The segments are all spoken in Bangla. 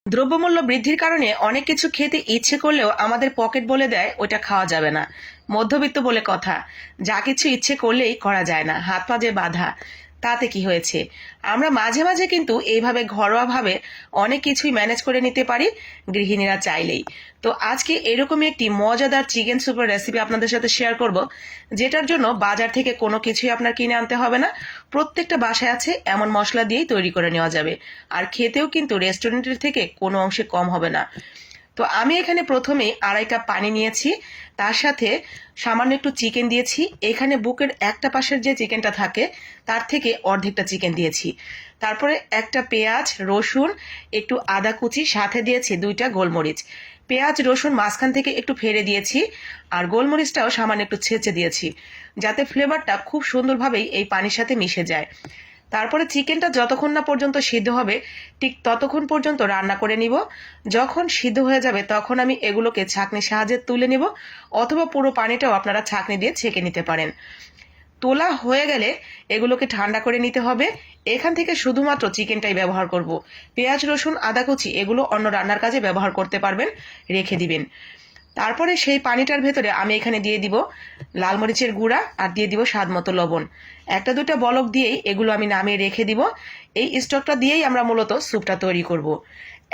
দ্রব্যমূল্য বৃদ্ধির কারণে অনেক কিছু খেতে ইচ্ছে করলেও আমাদের পকেট বলে দেয় ওটা খাওয়া যাবে না। মধ্যবিত্ত বলে কথা, যা কিছু ইচ্ছে করলেই করা যায় না, হাত পা যে বাঁধা। তাতে কি হয়েছে, আমরা মাঝে মাঝে কিন্তু এইভাবে ঘরোয়াভাবে অনেক কিছুই ম্যানেজ করে নিতে পারি, গৃহিণীরা চাইলেই। তো আজকে এরকমই একটি মজাদার চিকেন স্যুপের রেসিপি আপনাদের সাথে শেয়ার করব, যেটার জন্য বাজার থেকে কোনো কিছুই আপনার কিনে আনতে হবে না। প্রত্যেকটা বাসায় আছে এমন মশলা দিয়েই তৈরি করে নেওয়া যাবে, আর খেতেও কিন্তু রেস্টুরেন্টের থেকে কোনো অংশে কম হবে না। তো আমি এখানে প্রথমেই 2.5 কাপ পানি নিয়েছি, তার সাথে সামান্য একটু চিকেন দিয়েছি। এখানে বুকের একটা পাশের যে চিকেনটা থাকে তার থেকে অর্ধেকটা চিকেন দিয়েছি। তারপরে একটা পেঁয়াজ, রসুন, একটু আদা কুচি, সাথে দিয়েছি 2টা গোলমরিচ। পেঁয়াজ রসুন মাঝখান থেকে একটু ফেড়ে দিয়েছি, আর গোলমরিচটাও সামান্য একটু ছেঁচে দিয়েছি, যাতে ফ্লেভারটা খুব সুন্দরভাবেই এই পানির সাথে মিশে যায়। তারপরে চিকেনটা যতক্ষণ না পর্যন্ত সিদ্ধ হবে ঠিক ততক্ষণ পর্যন্ত রান্না করে নিব। যখন সিদ্ধ হয়ে যাবে তখন আমি এগুলোকে ছাঁকনির সাহায্যে তুলে নিব, অথবা পুরো পানিটাও আপনারা ছাঁকনি দিয়ে ছেঁকে নিতে পারেন। তোলা হয়ে গেলে এগুলোকে ঠান্ডা করে নিতে হবে। এখান থেকে শুধুমাত্র চিকেনটাই ব্যবহার করব। পেঁয়াজ রসুন আদা কুচি এগুলো অন্য রান্নার কাজে ব্যবহার করতে পারবেন, রেখে দিবেন। তারপরে সেই পানিটার ভেতরে আমি এখানে দিয়ে দিব লাল মরিচের গুঁড়া, আর দিয়ে দিব স্বাদ মতো লবণ। 1-2টা বলক দিয়েই এগুলো আমি নামিয়ে রেখে দিব। এই স্টকটা দিয়েই আমরা মূলত স্যুপটা তৈরি করব।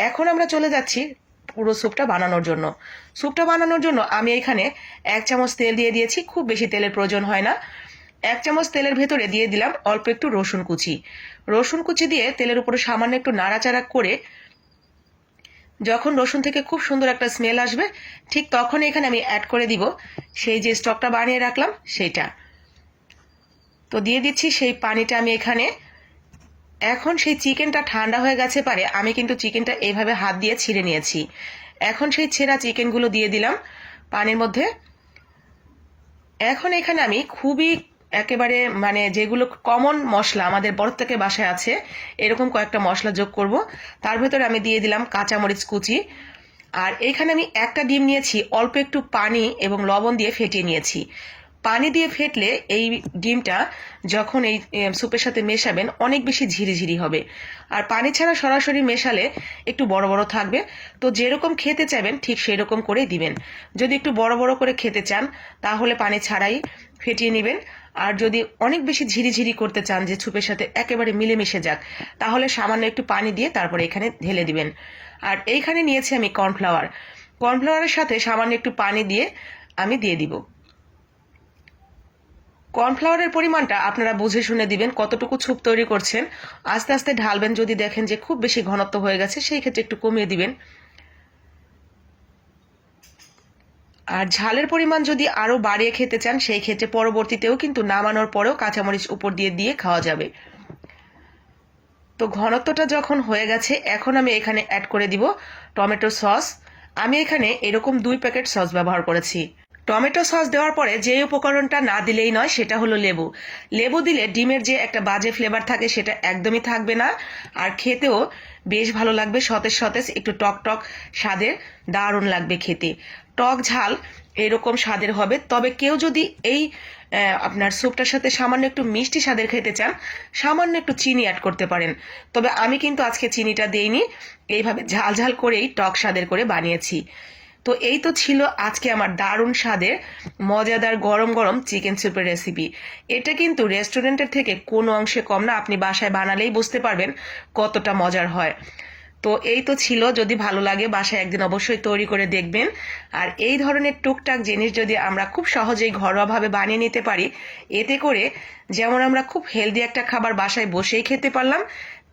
এখন আমরা চলে যাচ্ছি পুরো স্যুপটা বানানোর জন্য। স্যুপটা বানানোর জন্য আমি এখানে 1 চামচ তেল দিয়ে দিয়েছি, খুব বেশি তেলের প্রয়োজন হয় না। 1 চামচ তেলের ভেতরে দিয়ে দিলাম অল্প একটু রসুন কুচি। রসুন কুচি দিয়ে তেলের উপরে সামান্য একটু নাড়াচাড়া করে যখন রসুন থেকে খুব সুন্দর একটা স্মেল আসবে, ঠিক তখন এখানে আমি অ্যাড করে দিব সেই যে স্টকটা বানিয়ে রাখলাম সেইটা। তো দিয়ে দিচ্ছি সেই পানিটা আমি এখানে। এখন সেই চিকেনটা ঠান্ডা হয়ে গেছে পারে, আমি কিন্তু চিকেনটা এইভাবে হাত দিয়ে ছিঁড়ে নিয়েছি। এখন সেই ছেঁড়া চিকেনগুলো দিয়ে দিলাম পানির মধ্যে। এখন এখানে আমি খুবই একেবারে যেগুলো কমন মশলা আমাদের বড় থেকে বাসায় আছে, এরকম কয়েকটা মশলা যোগ করব। তার ভেতরে আমি দিয়ে দিলাম কাঁচামরিচ কুচি, আর এখানে আমি একটা ডিম নিয়েছি, অল্প একটু পানি এবং লবণ দিয়ে ফেটিয়ে নিয়েছি। পানি দিয়ে ফেটলে এই ডিমটা যখন এই স্যুপের সাথে মেশাবেন অনেক বেশি ঝিরিঝিরি হবে, আর পানি ছাড়া সরাসরি মেশালে একটু বড় বড় থাকবে। তো যেরকম খেতে চাইবেন ঠিক সেরকম করেই দিবেন। যদি একটু বড় বড় করে খেতে চান তাহলে পানি ছাড়াই ফেটিয়ে নেবেন, আর যদি অনেক বেশি ঝিরিঝিরি করতে চান যে স্যুপের সাথে একেবারে মিলেমিশে যাক, তাহলে সামান্য একটু পানি দিয়ে তারপরে এখানে ঢেলে দিবেন। আর এইখানে নিয়েছি আমি কর্নফ্লাওয়ার। কর্নফ্লাওয়ারের সাথে সামান্য একটু পানি দিয়ে আমি দিয়ে দিব। কর্নফ্লাওয়ারের পরিমাণটা আপনারা বুঝে শুনে দিবেন, কতটুকু স্যুপ তৈরি করছেন। আস্তে আস্তে ঢালবেন, যদি দেখেন যে খুব বেশি ঘনত্ব হয়ে গেছে সেই ক্ষেত্রে একটু কমিয়ে দিবেন। আর ঝালের পরিমাণ যদি আরও বাড়িয়ে খেতে চান সেই ক্ষেত্রে পরবর্তীতেও কিন্তু নামানোর পরেও কাঁচামরিচ উপর দিয়ে খাওয়া যাবে। তো ঘনত্বটা যখন হয়ে গেছে এখন আমি এখানে অ্যাড করে দিব টমেটো সস। আমি এখানে এরকম 2 প্যাকেট সস ব্যবহার করেছি। টমেটো সস দেওয়ার পরে যে উপকরণটা না দিলেই নয় সেটা হলো লেবু। লেবু দিলে ডিমের যে একটা বাজে ফ্লেভার থাকে সেটা একদমই থাকবে না, আর খেতেও বেশ ভালো লাগবে, সতেজ সতেজ একটু টক টক স্বাদের, দারুণ লাগবে খেতে। টক ঝাল এরকম স্বাদের হবে। তবে কেউ যদি এই আপনার স্যুপটার সাথে সামান্য একটু মিষ্টি স্বাদের খেতে চান, সামান্য একটু চিনি অ্যাড করতে পারেন। তবে আমি কিন্তু আজকে চিনিটা দেইনি, এইভাবে ঝাল ঝাল করেই টক স্বাদের করে বানিয়েছি। তো এই তো ছিল আজকে আমার দারুণ স্বাদের মজাদার গরম গরম চিকেন স্যুপের রেসিপি। এটা কিন্তু রেস্টুরেন্টের থেকে কোনো অংশে কম না, আপনি বাসায় বানালেই বুঝতে পারবেন কতটা মজার হয়। তো এই তো ছিল, যদি ভালো লাগে বাসায় একদিন অবশ্যই তৈরি করে দেখবেন। আর এই ধরনের টুকটাক জিনিস যদি আমরা খুব সহজেই ঘরোয়াভাবে বানিয়ে নিতে পারি, এতে করে যেমন আমরা খুব হেলদি একটা খাবার বাসায় বসেই খেতে পারলাম,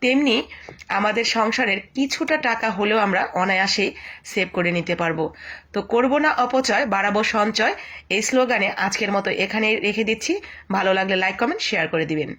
তেমনি আমাদের সংসারের কিছুটা টাকা হলেও আমরা অনায়াসেই সেভ করে নিতে পারবো। তো করব না অপচয়, বাড়াবো সঞ্চয়, এই স্লোগানে আজকের মতো এখানেই রেখে দিচ্ছি। ভালো লাগলে লাইক কমেন্ট শেয়ার করে দিবেন।